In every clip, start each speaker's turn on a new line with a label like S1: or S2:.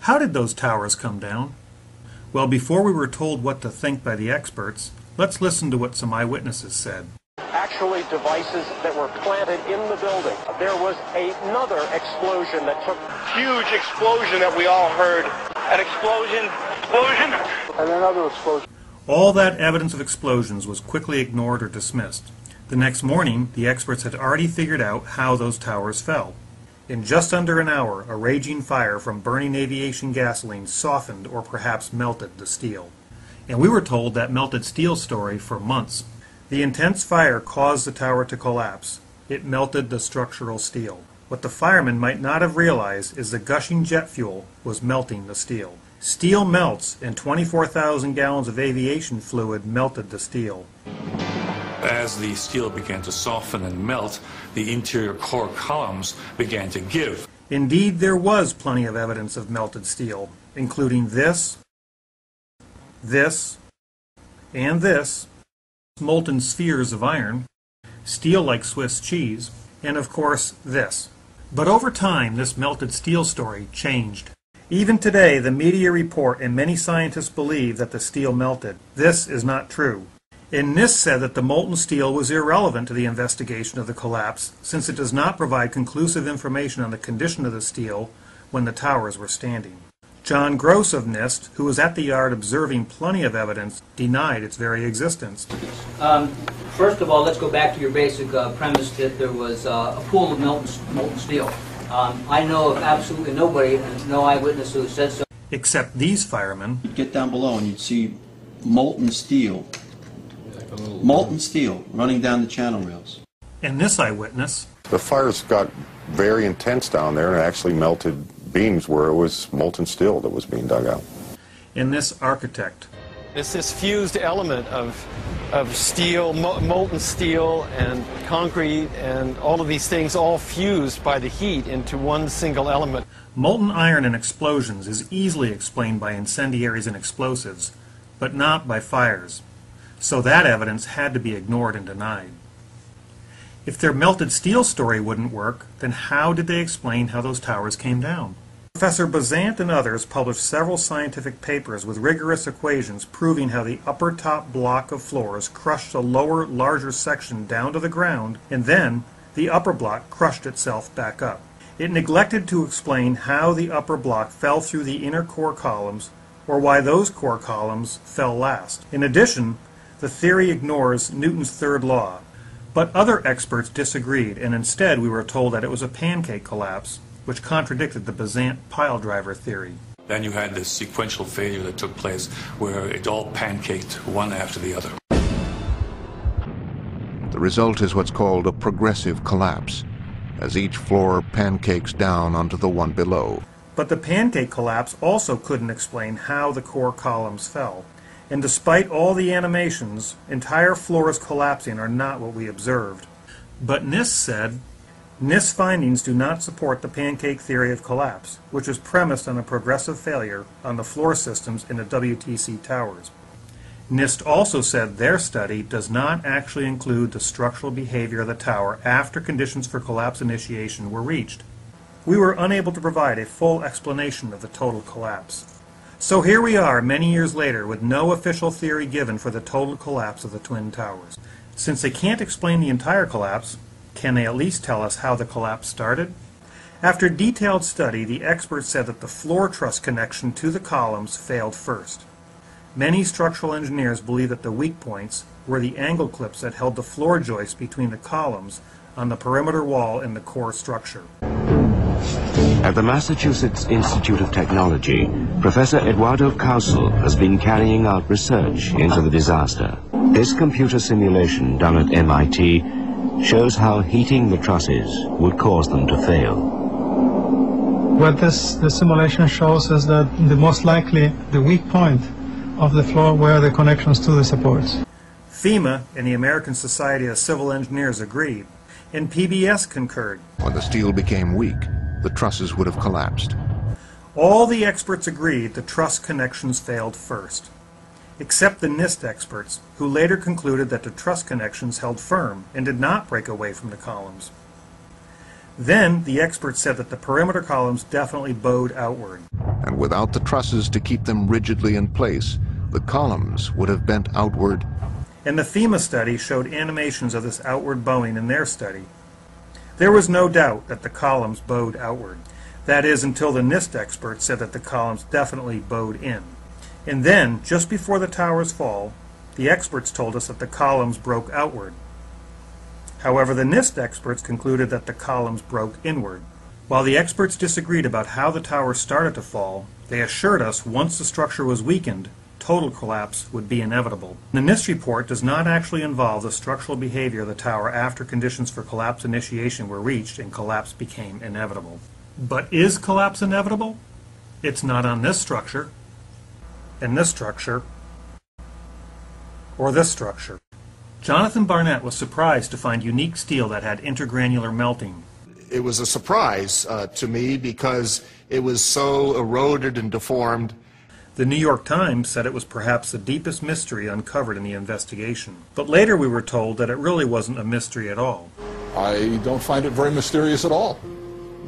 S1: How did those towers come down? Well, before we were told what to think by the experts, let's listen to what some eyewitnesses said.
S2: Actually, devices that were planted in the building. There was another explosion that took...
S3: Huge explosion that we all heard. An explosion,
S2: And another explosion.
S1: All that evidence of explosions was quickly ignored or dismissed. The next morning, the experts had already figured out how those towers fell. In just under an hour, a raging fire from burning aviation gasoline softened or perhaps melted the steel. And we were told that melted steel story for months. The intense fire caused the tower to collapse. It melted the structural steel. What the firemen might not have realized is the gushing jet fuel was melting the steel. Steel melts, and 24,000 gallons of aviation fluid melted the steel.
S4: As the steel began to soften and melt, the interior core columns began to give.
S1: Indeed, there was plenty of evidence of melted steel, including this, and this, molten spheres of iron, steel like Swiss cheese, and of course this. But over time, this melted steel story changed. Even today, the media report and many scientists believe that the steel melted. This is not true. And NIST said that the molten steel was irrelevant to the investigation of the collapse, since it does not provide conclusive information on the condition of the steel when the towers were standing. John Gross of NIST, who was at the yard observing plenty of evidence, denied its very existence.
S5: First of all, let's go back to your basic premise that there was a pool of molten steel. I know of absolutely nobody, no eyewitness who said so.
S1: Except these firemen.
S6: You'd get down below and you'd see molten steel running down the channel rails.
S1: And this eyewitness.
S7: The fires got very intense down there and actually melted beams where it was molten steel that was being dug out.
S1: And this architect.
S8: It's this fused element of steel, molten steel and concrete and all of these things all fused by the heat into one single element.
S1: Molten iron in explosions is easily explained by incendiaries and explosives, but not by fires. So that evidence had to be ignored and denied. If their melted steel story wouldn't work, then how did they explain how those towers came down? Professor Bazant and others published several scientific papers with rigorous equations proving how the upper top block of floors crushed the lower, larger section down to the ground, and then the upper block crushed itself back up. It neglected to explain how the upper block fell through the inner core columns, or why those core columns fell last. In addition, the theory ignores Newton's third law. But other experts disagreed, and instead we were told that it was a pancake collapse, which contradicted the Bazant piledriver theory.
S4: Then you had this sequential failure that took place where it all pancaked one after the other.
S9: The result is what's called a progressive collapse, as each floor pancakes down onto the one below.
S1: But the pancake collapse also couldn't explain how the core columns fell. And despite all the animations, entire floors collapsing are not what we observed. But NIST said, NIST findings do not support the pancake theory of collapse, which is premised on a progressive failure on the floor systems in the WTC towers. NIST also said their study does not actually include the structural behavior of the tower after conditions for collapse initiation were reached. We were unable to provide a full explanation of the total collapse. So here we are many years later with no official theory given for the total collapse of the Twin Towers. Since they can't explain the entire collapse, can they at least tell us how the collapse started? After detailed study, the experts said that the floor truss connection to the columns failed first. Many structural engineers believe that the weak points were the angle clips that held the floor joists between the columns on the perimeter wall in the core structure.
S10: At the Massachusetts Institute of Technology, Professor Eduardo Causel has been carrying out research into the disaster. This computer simulation done at MIT shows how heating the trusses would cause them to fail.
S11: What the simulation shows is that the most likely the weak point of the floor were the connections to the supports.
S1: FEMA and the American Society of Civil Engineers agreed, and PBS concurred.
S9: When the steel became weak, the trusses would have collapsed.
S1: All the experts agreed the truss connections failed first, except the NIST experts, who later concluded that the truss connections held firm and did not break away from the columns. Then the experts said that the perimeter columns definitely bowed outward.
S9: And without the trusses to keep them rigidly in place, the columns would have bent outward.
S1: And the FEMA study showed animations of this outward bowing in their study. There was no doubt that the columns bowed outward. That is, until the NIST experts said that the columns definitely bowed in. And then, just before the tower's fall, the experts told us that the columns broke outward. However, the NIST experts concluded that the columns broke inward. While the experts disagreed about how the tower started to fall, they assured us once the structure was weakened, total collapse would be inevitable. The NIST report does not actually involve the structural behavior of the tower after conditions for collapse initiation were reached and collapse became inevitable. But is collapse inevitable? It's not on this structure, and this structure, or this structure. Jonathan Barnett was surprised to find unique steel that had intergranular melting.
S12: It was a surprise to me because it was so eroded and deformed.
S1: The New York Times said it was perhaps the deepest mystery uncovered in the investigation. But later we were told that it really wasn't a mystery at all.
S13: I don't find it very mysterious at all.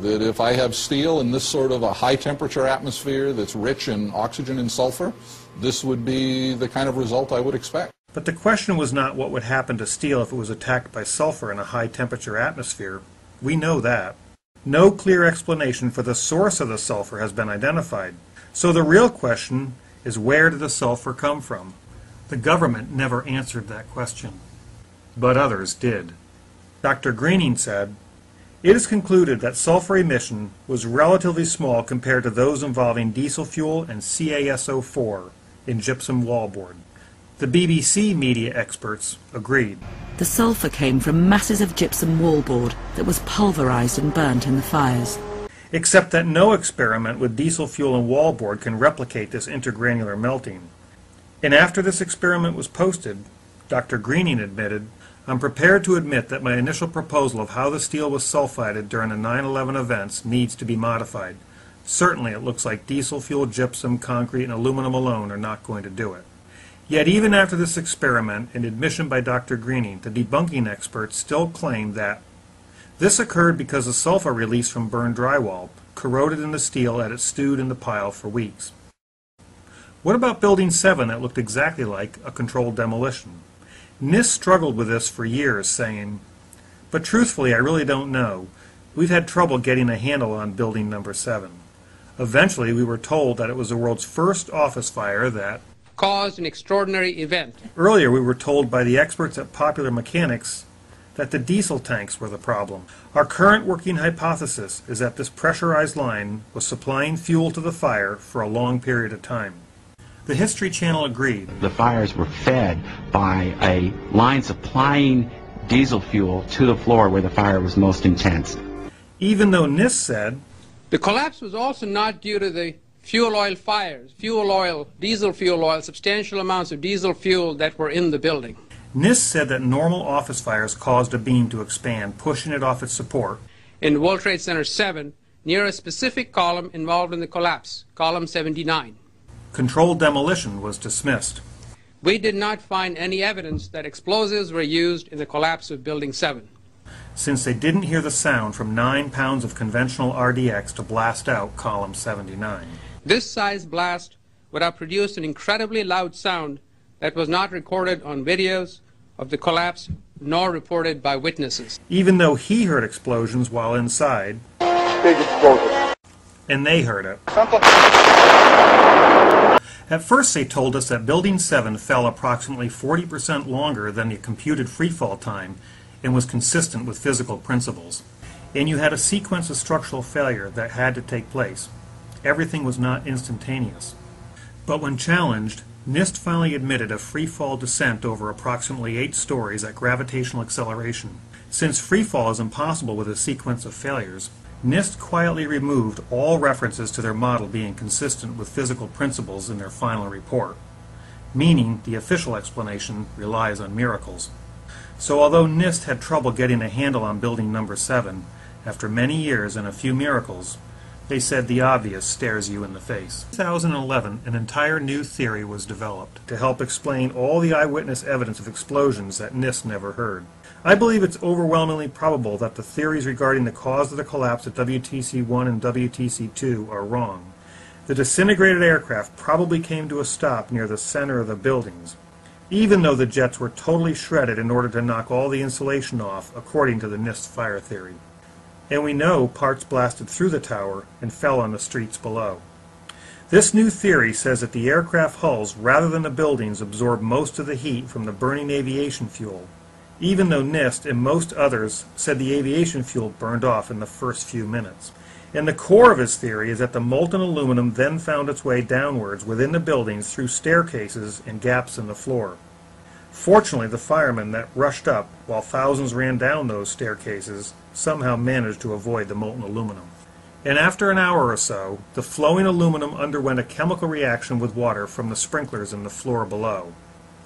S13: That if I have steel in this sort of a high temperature atmosphere that's rich in oxygen and sulfur, this would be the kind of result I would expect.
S1: But the question was not what would happen to steel if it was attacked by sulfur in a high temperature atmosphere. We know that. No clear explanation for the source of the sulfur has been identified. So the real question is, where did the sulfur come from? The government never answered that question. But others did. Dr. Greening said, "It is concluded that sulfur emission was relatively small compared to those involving diesel fuel and CaSO4 in gypsum wallboard." The BBC media experts agreed.
S14: The sulfur came from masses of gypsum wallboard that was pulverized and burnt in the fires.
S1: Except that no experiment with diesel fuel and wallboard can replicate this intergranular melting. And after this experiment was posted, Dr. Greening admitted, "I'm prepared to admit that my initial proposal of how the steel was sulfided during the 9/11 events needs to be modified. Certainly it looks like diesel fuel, gypsum, concrete, and aluminum alone are not going to do it." Yet even after this experiment and admission by Dr. Greening, the debunking experts still claim that this occurred because the sulfur released from burned drywall corroded in the steel as it stewed in the pile for weeks. What about Building 7 that looked exactly like a controlled demolition? NIST struggled with this for years, saying, "But truthfully, I really don't know. We've had trouble getting a handle on Building Number 7. Eventually, we were told that it was the world's first office fire that
S15: caused an extraordinary event.
S1: Earlier, we were told by the experts at Popular Mechanics that the diesel tanks were the problem. Our current working hypothesis is that this pressurized line was supplying fuel to the fire for a long period of time." The History Channel agreed.
S16: The fires were fed by a line supplying diesel fuel to the floor where the fire was most intense.
S1: Even though NIST said
S15: the collapse was also not due to the fuel oil fires, diesel fuel oil, substantial amounts of diesel fuel that were in the building.
S1: NIST said that normal office fires caused a beam to expand, pushing it off its support.
S15: In World Trade Center 7, near a specific column involved in the collapse, column 79.
S1: Controlled demolition was dismissed.
S15: We did not find any evidence that explosives were used in the collapse of Building 7.
S1: Since they didn't hear the sound from 9 pounds of conventional RDX to blast out column 79.
S15: This size blast would have produced an incredibly loud sound that was not recorded on videos of the collapse nor reported by witnesses.
S1: Even though he heard explosions while inside,
S3: Big explosion.
S1: And they heard it. At first they told us that Building 7 fell approximately 40% longer than the computed freefall time and was consistent with physical principles. And you had a sequence of structural failure that had to take place. Everything was not instantaneous. But when challenged, NIST finally admitted a free-fall descent over approximately 8 stories at gravitational acceleration. Since free-fall is impossible with a sequence of failures, NIST quietly removed all references to their model being consistent with physical principles in their final report, meaning the official explanation relies on miracles. So although NIST had trouble getting a handle on Building Number 7, after many years and a few miracles, they said the obvious stares you in the face. In 2011, an entire new theory was developed to help explain all the eyewitness evidence of explosions that NIST never heard. I believe it's overwhelmingly probable that the theories regarding the cause of the collapse at WTC-1 and WTC-2 are wrong. The disintegrated aircraft probably came to a stop near the center of the buildings, even though the jets were totally shredded in order to knock all the insulation off, according to the NIST fire theory. And we know parts blasted through the tower and fell on the streets below. This new theory says that the aircraft hulls, rather than the buildings, absorb most of the heat from the burning aviation fuel, even though NIST and most others said the aviation fuel burned off in the first few minutes. And the core of his theory is that the molten aluminum then found its way downwards within the buildings through staircases and gaps in the floor. Fortunately, the firemen that rushed up while thousands ran down those staircases somehow managed to avoid the molten aluminum. And after an hour or so, the flowing aluminum underwent a chemical reaction with water from the sprinklers in the floor below.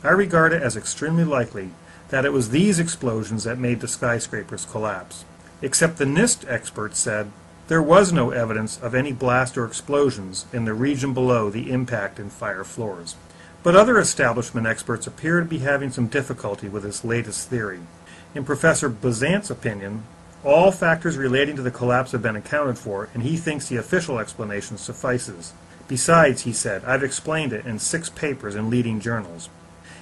S1: I regard it as extremely likely that it was these explosions that made the skyscrapers collapse. Except the NIST experts said there was no evidence of any blast or explosions in the region below the impact and fire floors. But other establishment experts appear to be having some difficulty with this latest theory. In Professor Bazant's opinion, all factors relating to the collapse have been accounted for, and he thinks the official explanation suffices. Besides, he said, I've explained it in 6 papers in leading journals.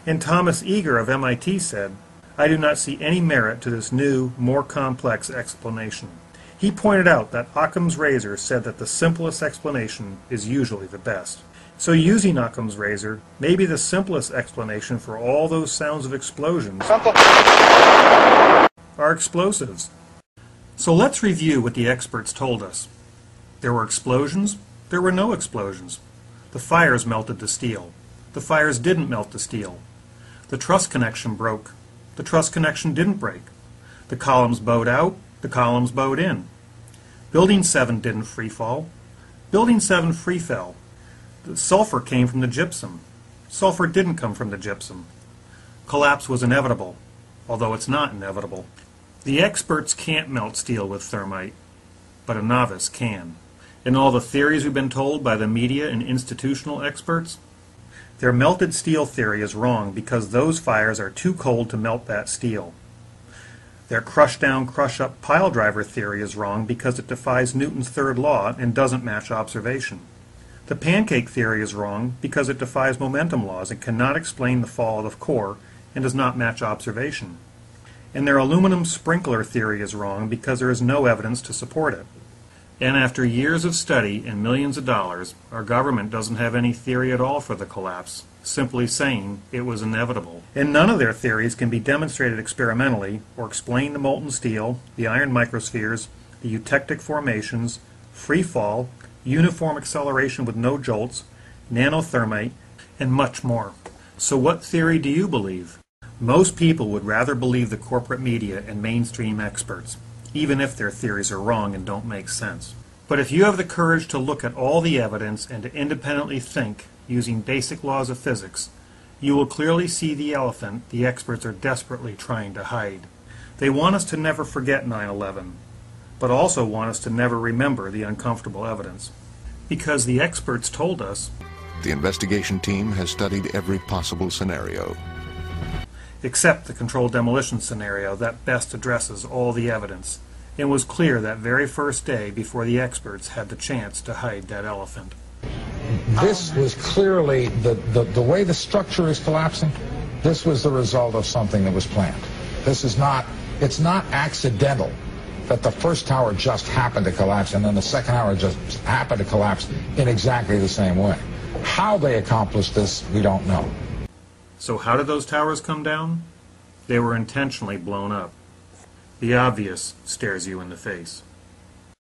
S1: And Thomas Eagar of MIT said, I do not see any merit to this new, more complex explanation. He pointed out that Occam's razor said that the simplest explanation is usually the best. So using Occam's razor may be the simplest explanation for all those sounds of explosions are explosives. So let's review what the experts told us. There were explosions, there were no explosions. The fires melted the steel. The fires didn't melt the steel. The truss connection broke. The truss connection didn't break. The columns bowed out. The columns bowed in. Building 7 didn't free fall. Building 7 free fell. The sulfur came from the gypsum. Sulfur didn't come from the gypsum. Collapse was inevitable, although it's not inevitable. The experts can't melt steel with thermite, but a novice can. In all the theories we've been told by the media and institutional experts, their melted steel theory is wrong because those fires are too cold to melt that steel. Their crush-down, crush-up pile driver theory is wrong because it defies Newton's third law and doesn't match observation. The pancake theory is wrong because it defies momentum laws and cannot explain the fall of the core and does not match observation. And their aluminum sprinkler theory is wrong because there is no evidence to support it. And after years of study and millions of dollars, our government doesn't have any theory at all for the collapse, simply saying it was inevitable. And none of their theories can be demonstrated experimentally or explain the molten steel, the iron microspheres, the eutectic formations, free fall, uniform acceleration with no jolts, nanothermite, and much more. So what theory do you believe? Most people would rather believe the corporate media and mainstream experts, even if their theories are wrong and don't make sense. But if you have the courage to look at all the evidence and to independently think using basic laws of physics, you will clearly see the elephant the experts are desperately trying to hide. They want us to never forget 9/11, but also want us to never remember the uncomfortable evidence. Because the experts told us.
S9: The investigation team has studied every possible scenario,
S1: except the controlled demolition scenario that best addresses all the evidence, and was clear that very first day before the experts had the chance to hide that elephant.
S17: This was clearly, the way the structure is collapsing, this was the result of something that was planned. This is not, it's not accidental that the first tower just happened to collapse and then the second tower just happened to collapse in exactly the same way. How they accomplished this, we don't know.
S1: So how did those towers come down? They were intentionally blown up. The obvious stares you in the face.